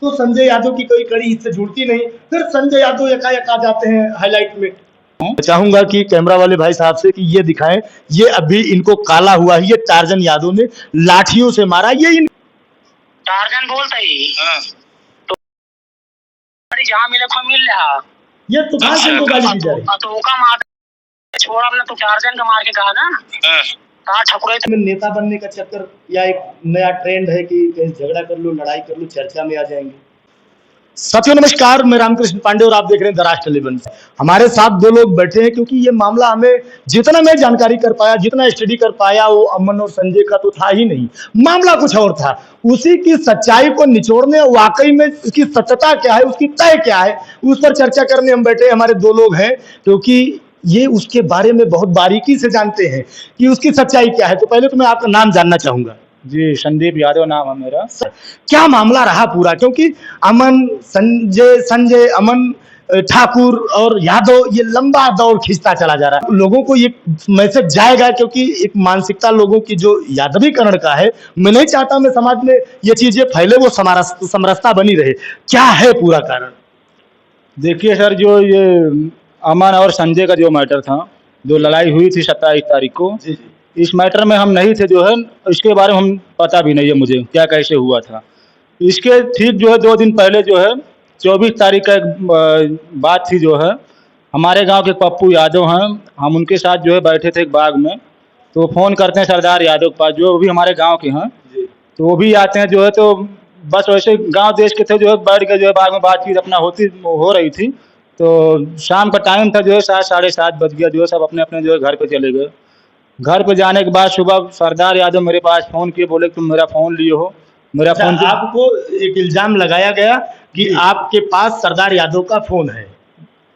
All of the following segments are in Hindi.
तो संजय यादव की कोई कड़ी इससे जुड़ती नहीं, फिर संजय यादव एकाएक आ जाते हैं हाईलाइट में। चाहूंगा कि कैमरा वाले भाई साहब से कि ये दिखाएं, ये अभी इनको काला हुआ है, ये टार्जन यादव ने लाठियों से मारा, ये टार्जन बोलता ही तो जहाँ मिले को मिल रहा, ये तूफान सिंह को गाली दी जा रही तो का मार छोड़ा हमने, तो टार्जन का मार के कहा ना ठकुरे में नेता बनने का चक्कर या एक नया ट्रेंड है कि कहीं झगड़ा कर लो, लड़ाई कर लो, चर्चा में आ जाएंगे। साथियों नमस्कार, मैं रामकृष्ण पांडे और आप देख रहे हैं द राष्ट्र टेलीविजन। हमारे साथ दो लोग बैठे हैं क्योंकि ये मामला हमें जितना मैं जानकारी कर पाया, जितना स्टडी कर पाया, वो अमन और संजय का तो था ही नहीं, मामला कुछ और था। उसी की सच्चाई को निचोड़ने, वाकई में उसकी सत्यता क्या है, उसकी तय क्या है, उस पर चर्चा करने हम बैठे। हमारे दो लोग हैं क्योंकि ये उसके बारे में बहुत बारीकी से जानते हैं कि उसकी सच्चाई क्या है। तो पहले तो मैं आपका नाम जानना चाहूंगा। जी, संदीप यादव नाम है मेरा। क्या मामला रहा पूरा, क्योंकि अमन संजय अमन ठाकुर और यादव, ये लंबा दौर खींचता चला जा रहा है। लोगों को ये मैसेज जाएगा क्योंकि एक मानसिकता लोगों की जो यादवीकरण का है, मैं नहीं चाहता मैं समाज में ये चीजें फैले, वो समरसता बनी रहे। क्या है पूरा कारण? देखिए सर, जो ये अमन और संजय का जो मैटर था, जो लड़ाई हुई थी 27 तारीख को, इस मैटर में हम नहीं थे जो है, इसके बारे में हम पता भी नहीं है मुझे क्या कैसे हुआ था। इसके ठीक जो है 2 दिन पहले जो है 24 तारीख का एक बात थी जो है, हमारे गांव के पप्पू यादव हैं, हम उनके साथ जो है बैठे थे एक बाग में, तो फ़ोन करते हैं सरदार यादव के पास, जो भी हमारे गांव के हैं, तो वो भी आते हैं जो है। तो बस वैसे गांव देश के थे जो है, बैठ के जो है बाग में बातचीत अपना हो रही थी। तो शाम का टाइम था जो है, 7 साढ़े 7 बज गया जो है, सब अपने अपने जो है घर पे चले गए। घर पे जाने के बाद सुबह सरदार यादव मेरे पास फ़ोन किए, बोले तुम मेरा फ़ोन लिए हो। मेरा फ़ोन आपको एक इल्जाम लगाया गया कि आपके पास सरदार यादव का फोन है।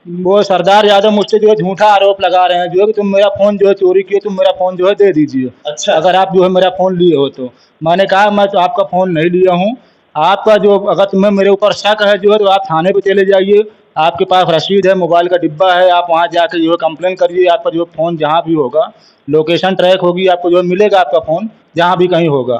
वो सरदार यादव मुझसे जो है झूठा आरोप लगा रहे हैं जो है कि तुम मेरा फ़ोन जो है चोरी किए, तुम मेरा फ़ोन जो है दे दीजिए। अच्छा। अगर आप जो है मेरा फ़ोन लिए हो तो। मैंने कहा मैं तो आपका फ़ोन नहीं लिया हूँ। आपका जो अगर तुम्हें मेरे ऊपर शक है जो है, तो आप थाने पे चले जाइए, आपके पास रसीद है, मोबाइल का डिब्बा है, आप वहाँ जाके जो है कंप्लेन करिए। आपका जो फ़ोन जहाँ भी होगा, लोकेशन ट्रैक होगी, आपको जो है मिलेगा आपका फ़ोन जहाँ भी कहीं होगा।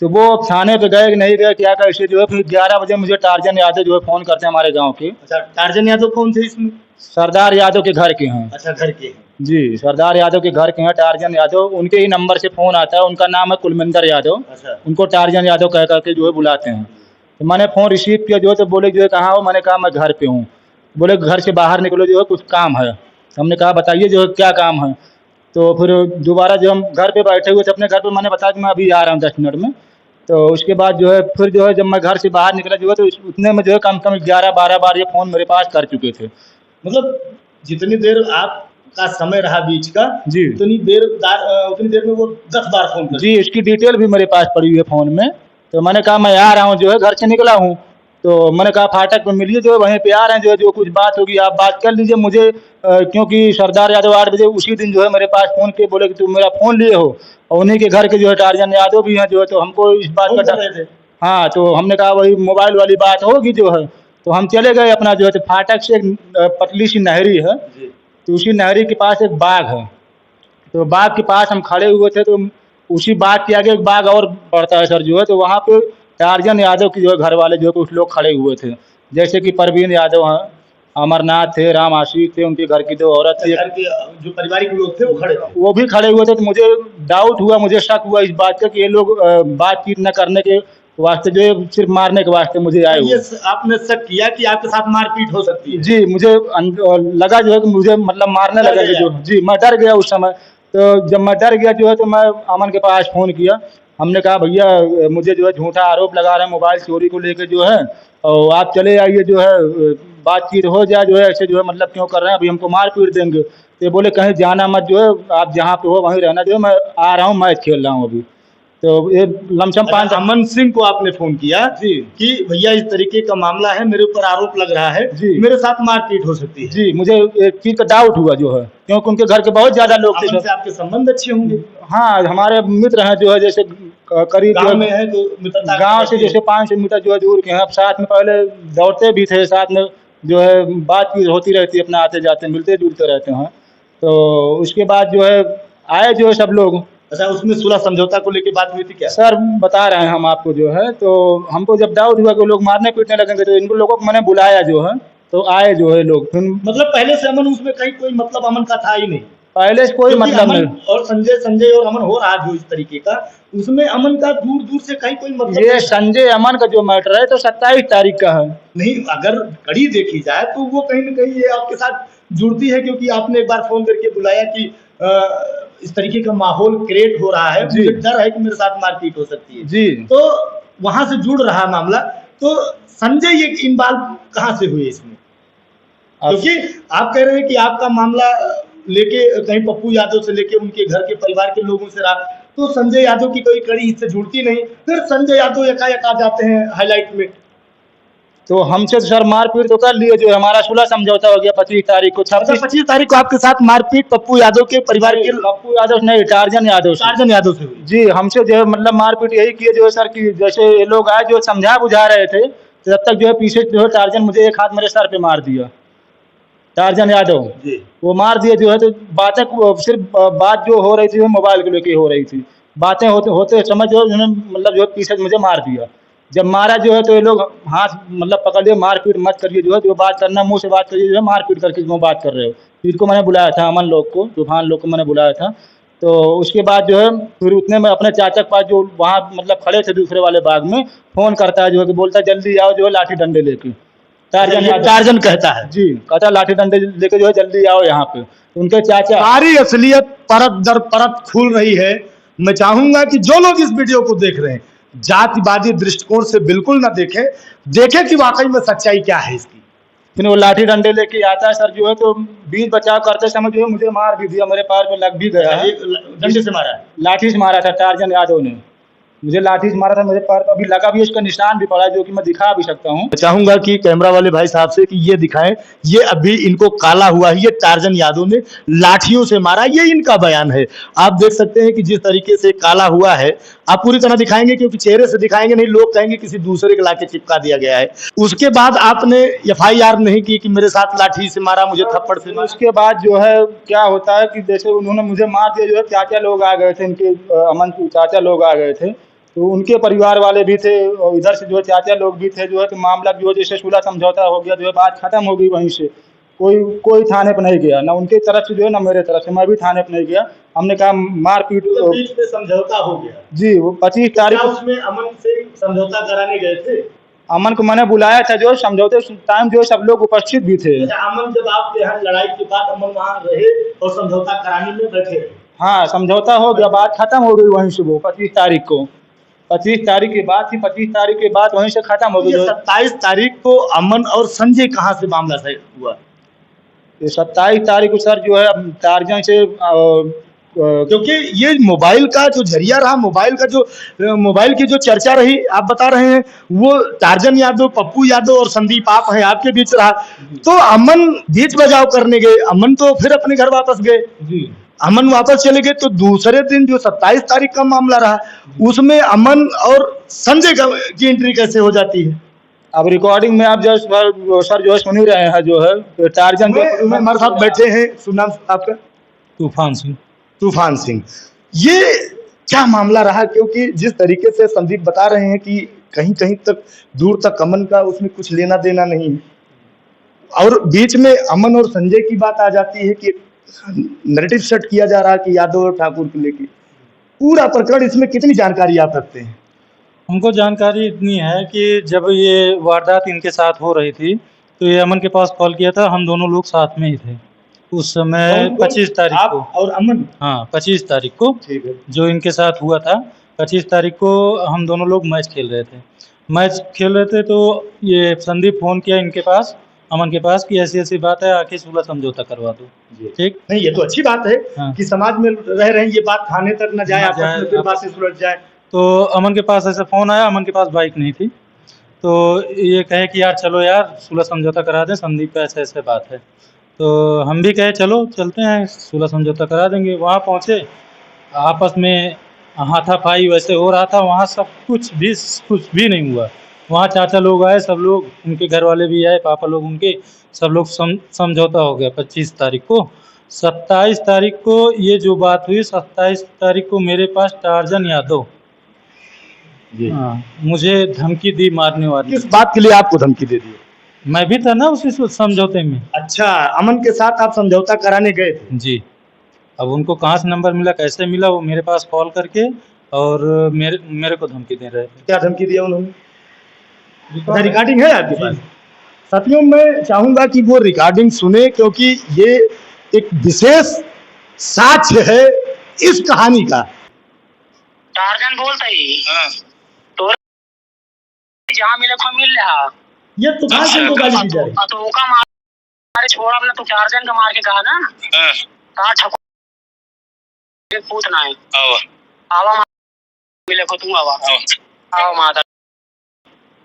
तो वो थाने पे गए कि नहीं गए, क्या कैसे जो है। फिर 11 बजे मुझे टार्जन यादव जो है फ़ोन करते हैं हमारे गाँव के। अच्छा, टार्जन यादव कौन थे इसमें? सरदार यादव के घर के हैं। अच्छा, घर के हैं। जी, सरदार यादव के घर के हैं टार्जन यादव। उनके ही नंबर से फ़ोन आता है, उनका नाम है कुलविंदर यादव। अच्छा। उनको टार्जन यादव कह कर के जो है बुलाते हैं। तो मैंने फ़ोन रिसीव किया जो है, तो बोले जो है कहाँ हो? मैंने कहा मैं घर पे हूँ। बोले घर से बाहर निकलो जो है, कुछ काम है। हमने कहा बताइए जो है क्या काम है? तो फिर दोबारा जो हम घर पे बैठे हुए थे अपने घर पे, मैंने बताया कि मैं अभी आ रहा हूँ 10 मिनट में। तो उसके बाद जो है फिर जो है जब मैं घर से बाहर निकला जो है, तो उतने में जो है कम से कम 11-12 बार ये फ़ोन मेरे पास कर चुके थे। मतलब जितनी देर आपका समय रहा बीच का, जी, उतनी देर में वो 10 बार फोन कर। जी, इसकी डिटेल भी मेरे पास पड़ी हुई है फ़ोन में। तो मैंने कहा मैं आ रहा हूँ जो है, घर से निकला हूँ। तो मैंने कहा फाटक पे मिलिए जो है, वहीं पे आ रहे हैं जो है, जो कुछ बात होगी आप बात कर लीजिए। मुझे क्योंकि सरदार यादव 8 बजे उसी दिन जो है मेरे पास फ़ोन किए, बोले कि तुम मेरा फ़ोन लिए हो, और उन्हीं के घर के जो है टार्जन यादव भी हैं जो है। तो हमको इस बात का डर, हाँ, तो हमने कहा वही मोबाइल वाली बात होगी जो है। तो हम चले गए अपना जो है, तो फाटक से एक पतली सी नहरी है, तो उसी नहरी के पास एक बाग है। तो बाग के पास हम खड़े हुए थे, तो उसी बाग के आगे एक बाग और पड़ता है सर जो है, तो वहाँ पे टार्जन यादव की जो है घर वाले जो है कुछ लोग खड़े हुए थे, जैसे कि परवीन यादव हैं, अमरनाथ थे, राम आशिक थे, उनके घर की 2 औरत थी। घर के जो पारिवारिक लोग थे वो खड़े थे। वो भी खड़े हुए थे। तो मुझे डाउट हुआ, मुझे शक हुआ इस बात का कि ये लोग बातचीत न करने के वास्ते जो है, सिर्फ मारने के वास्ते मुझे आए हुए। आपने शक किया कि आपके साथ मारपीट हो सकती है? जी, मुझे लगा जो है कि मुझे मतलब मारने लगेंगे जो। जी, मैं डर गया उस समय। तो जब मैं डर गया जो है, तो मैं अमन के पास फ़ोन किया। हमने कहा भैया मुझे जो है झूठा आरोप लगा रहे हैं मोबाइल चोरी को लेके जो है, और आप चले आइए जो है, बातचीत हो जाए जो है, ऐसे जो है मतलब क्यों कर रहे हैं, अभी हमको मार पीट देंगे। तो ये बोले कहीं जाना मत जो है, आप जहाँ पे हो वहीं रहना जो है, मैं आ रहा हूँ, मैच खेल रहा हूँ अभी। तो ये लमसम 5 अमन सिंह को आपने फोन किया जी कि भैया इस तरीके का मामला है, मेरे ऊपर आरोप लग रहा है, जी, मेरे साथ मारपीट हो सकती है। जी, मुझे एक चीज़ का डाउट हुआ जो है, क्योंकि उनके घर के बहुत ज़्यादा लोग थे। अमन से आपके संबंध अच्छे होंगे? हाँ, हमारे मित्र हैं जो है, जैसे करीब गांव में है तो मित्रता गाँव से जैसे 500 मीटर जो है दूर के हैं। अब साथ में पहले दौड़ते भी थे, साथ में जो है बातचीत होती रहती है, अपना आते जाते मिलते जुलते रहते हैं। तो उसके बाद जो है आए जो है सब लोग। अच्छा, उसमें सुलह समझौता को लेके बात हुई थी क्या? सर बता रहे हैं हम आपको जो है, तो हमको जब डाउट हुआ कि लोग मारने पीटने लगेंगे, तो इन लोगों को मैंने बुलाया जो है, तो आए जो है लोग। फिर मतलब पहले से अमन उसमें कहीं कोई मतलब अमन का था ही नहीं, पहले से कोई क्योंकि मतलब अमन नहीं। और संजय और अमन हो रहा जो इस तरीके का, उसमें अमन का दूर दूर से कहीं कोई मतलब ये नहीं। संजय अमन का जो मैटर है तो 27 तारीख का है। नहीं, अगर कड़ी देखी जाए तो वो कहीं न कहीं ये आपके साथ जुड़ती है, क्योंकि आपने एक बार फ़ोन करके बुलाया कि इस तरीके का माहौल क्रिएट हो रहा है, जी। मुझे डर है कि मेरे साथ मारपीट हो सकती है। जी। तो वहाँ से जुड़ रहा है मामला। तो संजय ये इन्वॉल्व कहाँ से हुए इसमें? क्योंकि आप कह रहे हैं कि आपका मामला लेके कहीं पप्पू यादव से लेके उनके घर के परिवार के लोगों से रहा, तो संजय यादव की कोई कड़ी इससे जुड़ती नहीं, फिर संजय यादव एकाएक आ जाते हैं हाईलाइट में। तो हमसे तो सर मारपीट तो कर लिए, जो हमारा सुलह समझौता हो गया 25 तारीख को। अच्छा, 25 तारीख को आपके साथ मारपीट पप्पू यादव के परिवार के पप्पू यादव नहीं, टार्जन यादव से। टार्जन यादव से हुई। जी, हमसे जो है मतलब मारपीट यही किए जो है सर, कि जैसे ये लोग आए जो समझा बुझा रहे थे, तो जब तक जो है पीछे जो है टार्जन मुझे एक हाथ मेरे सर पे मार दिया, टार्जन यादव। जी। वो मार दिए जो है, तो बातें सिर्फ बात जो हो रही थी वो मोबाइल को लेके हो रही थी। बातें होते होते समय जो है उन्होंने मतलब जो है पीछे से मुझे मार दिया। जब मारा जो है तो ये लोग हाथ मतलब पकड़ लिए, मारपीट मत करिए जो है, जो बात करना मुँह से बात करिए, जो है मारपीट करके क्यों बात कर रहे हो। फिर इनको मैंने बुलाया था, अमन लोग को, तूफान लोग को मैंने बुलाया था। तो उसके बाद जो है फिर उतने में अपने चाचा के पास जो वहाँ मतलब खड़े थे दूसरे वाले बाग में, फ़ोन करता है जो है कि बोलता है जल्दी आओ जो है लाठी डंडे लेके। टार्जन कहता है। जी, कहता लाठी डंडे लेके जो है जल्दी आओ यहाँ पे। उनके चाचा सारी असलियत परत दर परत खुल रही है। मैं चाहूंगा कि जो लोग इस वीडियो को देख रहे हैं, जातिवादी दृष्टिकोण से बिल्कुल ना देखें, देखें कि वाकई में सच्चाई क्या है इसकी। फिर वो लाठी डंडे लेके आता है सर जो है, तो बीच बचाव करते समय जो है मुझे मार भी दिया, मेरे पैर पे लग भी गया है। डंडे से मारा है। लाठी से मारा था टार्जन यादव ने, मुझे लाठी से मारा था, मेरे पैर पर अभी लगा भी, उसका निशान भी पड़ा है, जो कि मैं दिखा भी सकता हूँ। चाहूंगा कि कैमरा वाले भाई साहब से कि ये दिखाएं, ये अभी इनको काला हुआ है, ये टार्जन यादव ने लाठियों से मारा, ये इनका बयान है। आप देख सकते हैं कि जिस तरीके से काला हुआ है, आप पूरी तरह दिखाएंगे क्योंकि चेहरे से दिखाएंगे नहीं, लोग कहेंगे किसी दूसरे के लाके चिपका दिया गया है। उसके बाद आपने FIR नहीं की कि मेरे साथ लाठी से मारा, मुझे थप्पड़ से मारा? उसके बाद जो है क्या होता है कि जैसे उन्होंने मुझे मार दिया जो है, चाचा लोग आ गए थे, इनके अमन के चाचा लोग आ गए थे, तो उनके परिवार वाले भी थे और इधर से जो है चाचा लोग भी थे जो है, तो मामला जो है जैसे सुलह समझौता हो गया, जो है बात खत्म हो गई वहीं से। कोई थाने पर नहीं गया, ना उनकी तरफ से जो है ना मेरे तरफ से, मैं भी थाने पर नहीं गया। हमने कहा मारपीट तो बीच में समझौता हो गया जी, वो 25 तारीख को उसमें अमन से समझौता कराने गए थे। अमन को मैंने बुलाया था, जो समझौते टाइम जो है सब लोग उपस्थित भी थे। अमन जब आपके यहाँ लड़ाई के बाद अमन वहाँ रहे और समझौता कराने में बैठे रहे? हाँ, समझौता हो गया, बात खत्म हो गई वहीं से। वो 25 तारीख को, 25 तारीख की बात थी, 25 तारीख के बाद वहीं से खत्म हो गई। 27 तारीख को अमन और संजय कहाँ से मामला सही हुआ? ये 27 तारीख को सर जो है टार्जन से क्योंकि ये मोबाइल का जो जरिया रहा, मोबाइल की जो चर्चा रही, आप बता रहे हैं वो टार्जन यादव, पप्पू यादव और संदीप आप हैं, आपके बीच रहा। तो अमन बीच बचाव करने गए, अमन तो फिर अपने घर वापस गए जी। अमन वापस चले गए, तो दूसरे दिन जो 27 तारीख का मामला रहा, उसमें अमन और संजय की एंट्री कैसे हो जाती है? अब रिकॉर्डिंग में आप जो सर जो है सुन ही रहे हैं, जो है टार्जन हमारे साथ बैठे हैं, सुनाम आपका? तूफान सिंह। ये क्या मामला रहा? क्योंकि जिस तरीके से संदीप बता रहे हैं कि कहीं कहीं तक दूर तक अमन का उसमें कुछ लेना देना नहीं है, और बीच में अमन और संजय की बात आ जाती है कि नैरेटिव सेट किया जा रहा है कि यादव और ठाकुर को लेके पूरा प्रकरण। इसमें कितनी जानकारी आप रखते हैं? हमको जानकारी इतनी है कि जब ये वारदात इनके साथ हो रही थी, तो ये अमन के पास कॉल किया था, हम दोनों लोग साथ में ही थे उस समय। 25 तारीख को और अमन? हाँ, 25 तारीख को ठीक है। जो इनके साथ हुआ था, 25 तारीख को हम दोनों लोग मैच खेल रहे थे। तो ये संदीप फ़ोन किया इनके पास, अमन के पास, कि ऐसी ऐसी बात है, आके सुलह समझौता करवा दो। ठीक नहीं, ये तो अच्छी बात है हाँ। कि समाज में रह रहे हैं, ये बात थाने तक न जाए, आपस में फिर बातें सुलझ जाए। तो अमन के पास ऐसा फ़ोन आया, अमन के पास बाइक नहीं थी, तो ये कहे कि यार चलो यार सुलह समझौता करा दें, संदीप का ऐसे ऐसे बात है। तो हम भी कहे चलो चलते हैं, सुलह समझौता करा देंगे। वहाँ पहुँचे, आपस में हाथापाई वैसे हो रहा था, वहाँ सब कुछ भी नहीं हुआ। वहाँ चाचा लोग आए, सब लोग, उनके घर वाले भी आए, पापा लोग उनके, सब लोग समझौता हो गया 25 तारीख को। 27 तारीख को ये जो बात हुई, 27 तारीख को मेरे पास टार्जन यादव जी। हाँ, मुझे धमकी दी मारने वाली। किस बात के लिए आपको धमकी दे दी? मैं भी था ना उसी समझौते में। अच्छा, अमन के साथ आप समझौता कराने गए थे? जी। अब उनको कहाँ से नंबर मिला, कैसे मिला, वो मेरे पास कॉल करके और मेरे को धमकी दे रहे थे। क्या धमकी दिया उन्होंने? अच्छा, रिकॉर्डिंग है आपके पास? साथियों, मैं चाहूंगा कि वो रिकॉर्डिंग सुने, क्योंकि ये एक विशेष साक्ष्य है इस कहानी का। टार्जन बोलता ही तो जहाँ मिले को मिल रहा। ये तूफान सिंह को गाली दी जा रही है। तो वो का मारे छोड़ा अपना, तो टार्जन का मार के कहा ना कहा ठको पूछना है। आवा मिले को तुम आवा आओ माता।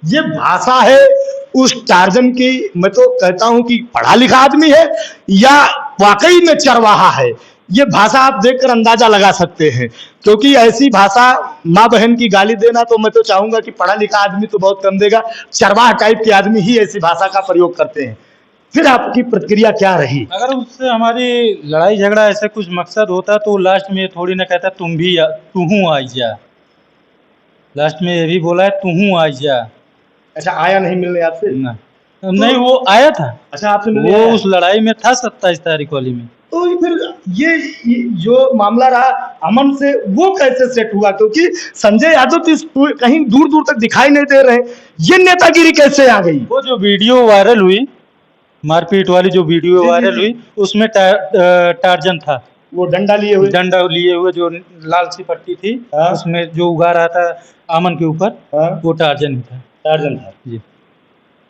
ये भाषा है उस टार्जन की। मैं तो कहता हूं कि पढ़ा लिखा आदमी है या वाकई में चरवाहा है। ये भाषा आप देखकर अंदाजा लगा सकते हैं, क्योंकि ऐसी भाषा माँ बहन की गाली देना, तो मैं तो चाहूंगा कि पढ़ा लिखा आदमी तो बहुत कम देगा, चरवाहा टाइप के आदमी ही ऐसी भाषा का प्रयोग करते हैं। फिर आपकी प्रतिक्रिया क्या रही? अगर उससे हमारी लड़ाई झगड़ा ऐसे कुछ मकसद होता तो लास्ट में थोड़ी ना कहता तू हूँ आई जा। लास्ट में ये भी बोला है तू हूँ आई जा। अच्छा, आया नहीं मिलने आपसे? नहीं, वो आया था। अच्छा, आपसे मिलने वो आया? उस लड़ाई में था 27 तारीख वाली में। तो फिर ये जो मामला रहा अमन से, वो कैसे सेट हुआ? क्योंकि संजय यादव तो कहीं दूर दूर तक दिखाई नहीं दे रहे, ये नेतागिरी कैसे आ गई? वो जो वीडियो वायरल हुई, मारपीट वाली जो वीडियो वायरल हुई, उसमें टार्जन था। वो डंडा लिए हुए जो लाल सी पट्टी थी, हाँ? उसमें जो उगा रहा था अमन के ऊपर, हाँ? वो टार्जन ही था। टार्जन था जी।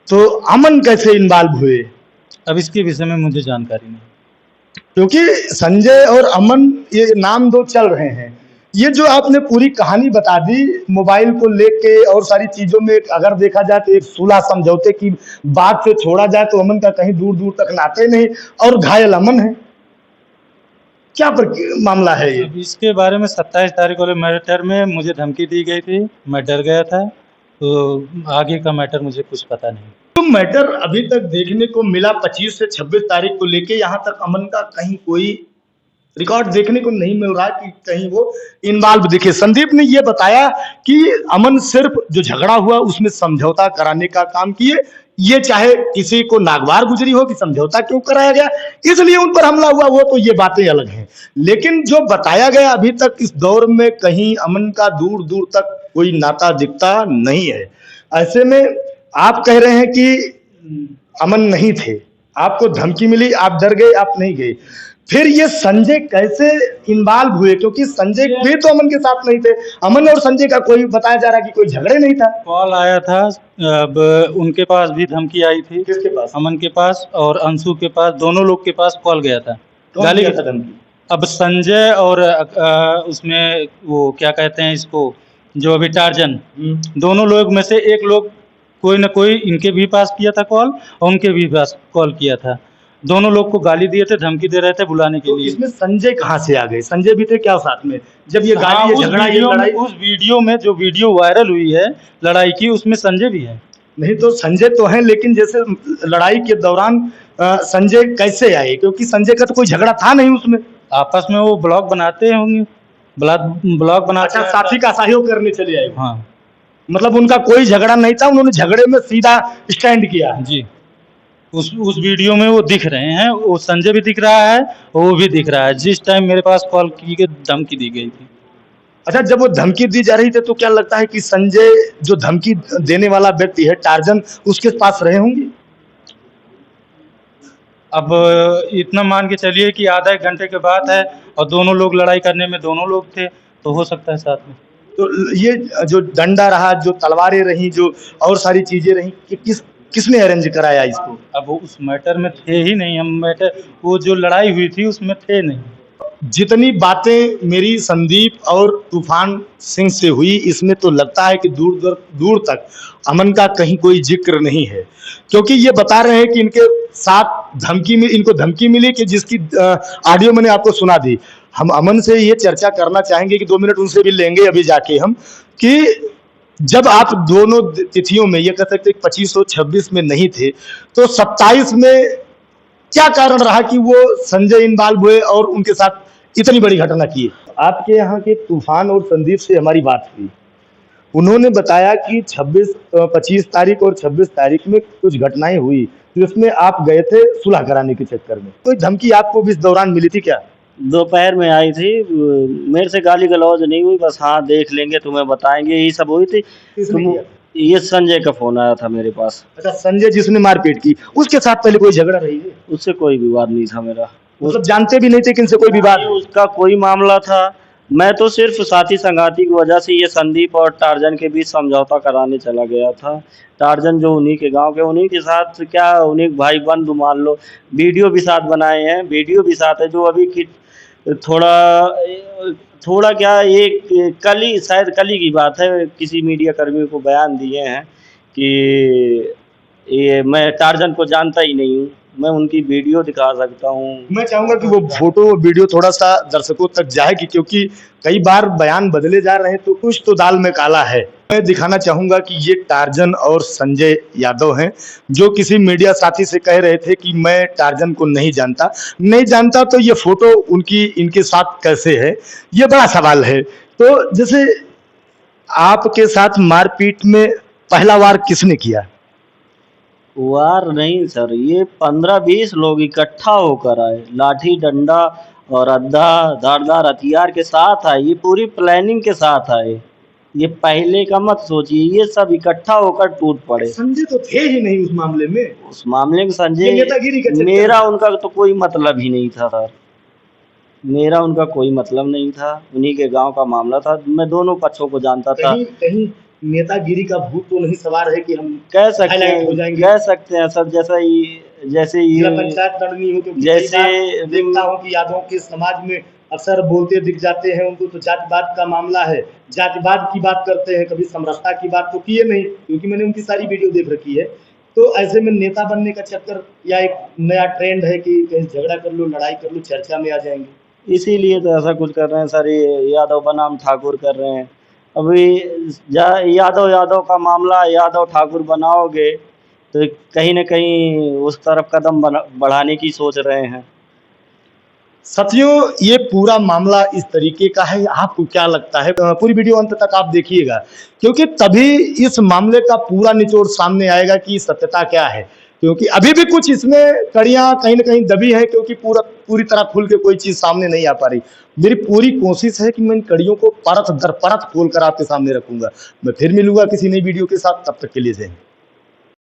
तो अमन कैसे इन्वॉल्व हुए? अब इसके विषय में मुझे जानकारी नहीं, क्योंकि संजय और अमन ये नाम दो चल रहे हैं। ये जो आपने पूरी कहानी बता दी मोबाइल को लेके और सारी चीजों में, अगर देखा जाए तो एक सुलह समझौते की बात से छोड़ा जाए तो अमन का कहीं दूर दूर तक नाते नहीं, और घायल अमन है। क्या मामला है ये? अब इसके बारे में 27 तारीख वाले मैटर में मुझे धमकी दी गई थी, मैं डर गया था, तो आगे का मैटर मुझे कुछ पता नहीं। तो मैटर अभी तक देखने को मिला 25 से 26 तारीख को लेके, यहाँ तक अमन का कहीं कोई रिकॉर्ड देखने को नहीं मिल रहा कि कहीं वो इन्वॉल्व दिखे। संदीप ने ये बताया कि अमन सिर्फ जो झगड़ा हुआ उसमें समझौता कराने का काम किए, ये चाहे किसी को नागवार गुजरी हो कि समझौता क्यों कराया गया इसलिए उन पर हमला हुआ, वो तो ये बातें अलग हैं। लेकिन जो बताया गया अभी तक इस दौर में कहीं अमन का दूर दूर तक कोई नाता दिखता नहीं है। ऐसे में आप कह रहे हैं कि अमन नहीं थे, आपको धमकी मिली, आप डर गए, आप नहीं गए। फिर ये संजय कैसे इन्वॉल्व हुए? क्योंकि संजय भी तो अमन के साथ नहीं थे। अमन और संजय का कोई बताया जा रहा है कि कोई झगड़े नहीं था। कॉल आया था, अब उनके पास भी धमकी आई थी। किसके पास? अमन के पास और अंशु के पास, दोनों लोग के पास कॉल गया था। गाली का धमकी? अब संजय और उसमें वो क्या कहते हैं इसको, जो अभी टार्जन, दोनों लोग में से एक लोग कोई ना कोई इनके भी पास किया था कॉल और उनके भी पास कॉल किया था। दोनों लोग को गाली दिए थे, धमकी दे रहे थे बुलाने के लिए। इसमें संजय कहाँ से आ गए? संजय भी थे क्या साथ में जब ये गाली, ये झगड़ा, ये लड़ाई? उस वीडियो में जो वीडियो वायरल हुई है लड़ाई की, उसमें संजय भी है। नहीं तो संजय तो है, लेकिन जैसे लड़ाई के दौरान संजय कैसे आए? क्योंकि संजय का तो कोई झगड़ा था नहीं उसमें। आपस में वो ब्लॉग बनाते होंगे, ब्लॉग बनाते। अच्छा, साथी का सहयोग करने चले आए? हाँ, मतलब उनका कोई झगड़ा नहीं था, उन्होंने झगड़े में सीधा स्टैंड किया। जी। उस वीडियो में वो दिख रहे हैं, वो संजय भी दिख रहा है और वो भी दिख रहा है जिस टाइम मेरे पास कॉल की के धमकी दी गई थी। अच्छा, जब वो धमकी दी जा रही थी तो क्या लगता है कि संजय जो धमकी देने वाला व्यक्ति है टार्जन, उसके पास रहे होंगे? अब इतना मान के चलिए कि आधा एक घंटे के बाद है और दोनों लोग लड़ाई करने में दोनों लोग थे, तो हो सकता है साथ में। तो ये जो डंडा रहा, जो तलवारें रही, जो और सारी चीजें रही, कि किसने अरेंज कराया इसको? अब वो उस मैटर में थे ही नहीं हम, मैटर वो जो लड़ाई हुई थी उसमें थे नहीं। जितनी बातें मेरी संदीप और तूफान सिंह से हुई, इसमें तो लगता है कि दूर दूर तक अमन का कहीं कोई जिक्र नहीं है। क्योंकि ये बता रहे हैं कि इनके साथ इनको धमकी मिली कि जिसकी ऑडियो मैंने आपको सुना दी। हम अमन से ये चर्चा करना चाहेंगे कि 2 मिनट उनसे भी लेंगे अभी जाके हम, कि जब आप दोनों तिथियों में ये कह सकते 25 और 26 में नहीं थे, तो 27 में क्या कारण रहा कि वो संजय इन्वॉल्व हुए और उनके साथ इतनी बड़ी घटना की? आपके यहाँ के तूफान और संदीप से हमारी बात हुई, उन्होंने बताया कि 25 तारीख और 26 तारीख में कुछ घटनाएं हुई जिसमें आप गए थे सुलह कराने के चक्कर में। कोई धमकी आपको भी इस दौरान मिली थी क्या? दोपहर में आई थी, मेरे से गाली गलौज नहीं हुई, बस हाँ देख लेंगे तुम्हें बताएंगे, यही सब हुई थी। किसने किया? ये संजय का फोन आया था मेरे पास। अच्छा, संजय जिसने मारपीट की, उसके साथ पहले कोई झगड़ा रही है? उससे कोई विवाद नहीं था मेरा। मतलब जानते भी नहीं थे कि इनसे कोई विवाद है? उसका कोई मामला था, मैं तो सिर्फ साथी संगाती की वजह से ये संदीप और टार्जन के बीच समझौता कराने चला गया था। टार्जन जो उन्हीं के गांव के, उन्हीं के साथ क्या, उन्हीं भाई बंधु मान लो, वीडियो भी साथ बनाए हैं, वीडियो भी साथ है, जो अभी की थोड़ा क्या, ये शायद कल ही की बात है, किसी मीडिया कर्मी को बयान दिए हैं कि ये मैं टार्जन को जानता ही नहीं हूँ, मैं उनकी वीडियो दिखा सकता हूँ। मैं चाहूंगा कि वो फोटो वीडियो थोड़ा सा दर्शकों तक जाए कि क्योंकि कई बार बयान बदले जा रहे हैं तो कुछ तो दाल में काला है। मैं दिखाना चाहूंगा कि ये टार्जन और संजय यादव हैं जो किसी मीडिया साथी से कह रहे थे कि मैं टार्जन को नहीं जानता तो ये फोटो उनकी इनके साथ कैसे है, ये बड़ा सवाल है। तो जैसे आपके साथ मारपीट में पहला वार किसने किया? वार नहीं सर, ये 15-20 लोग इकट्ठा होकर आए, लाठी डंडा और अद्धा धारदार हथियार के साथ आए, ये पूरी प्लानिंग के साथ आए। ये पहले का मत सोचिए, ये सब इकट्ठा होकर टूट पड़े। संजय तो थे ही नहीं उस मामले में। उस मामले में ये संजय, नेतागिरी का चक्कर मेरा है। उनका तो कोई मतलब ही नहीं था सर, मेरा उनका कोई मतलब नहीं था, उन्हीं के गांव का मामला था, मैं दोनों पक्षों को जानता था। कहीं नेतागिरी का भूत तो नहीं सवार है कि हम कह सकते हाईलाइट हो जाएंगे? कह सकते हैं सर, जैसे जिला ये पंचायत लड़नी हो, क्योंकि जैसे कई बार देखता हूँ कि यादव के समाज में अक्सर बोलते दिख जाते हैं, उनको तो जातिवाद का मामला है, जातिवाद की बात करते हैं, कभी समरसता की बात तो किए नहीं, क्योंकि मैंने उनकी सारी वीडियो देख रखी है। तो ऐसे में नेता बनने का चक्कर या एक नया ट्रेंड है कि कहीं झगड़ा कर लो, लड़ाई कर लो, चर्चा में आ जाएंगे? इसीलिए तो ऐसा कुछ कर रहे हैं सर, ये यादव बनाम ठाकुर कर रहे हैं। अभी यादव का मामला, यादव ठाकुर बनाओगे तो कहीं ना कहीं उस तरफ कदम बढ़ाने की सोच रहे हैं। साथियों, ये पूरा मामला इस तरीके का है, आपको क्या लगता है? पूरी वीडियो अंत तक आप देखिएगा, क्योंकि तभी इस मामले का पूरा निचोड़ सामने आएगा कि सत्यता क्या है। क्योंकि अभी भी कुछ इसमें कड़ियां कहीं ना कहीं दबी है, क्योंकि पूरी तरह खुल के कोई चीज सामने नहीं आ पा रही। मेरी पूरी कोशिश है कि मैं इन कड़ियों को परत दर परत खोल कर आपके सामने रखूंगा। मैं फिर मिलूंगा किसी नई वीडियो के साथ, तब तक के लिए जय हिंद।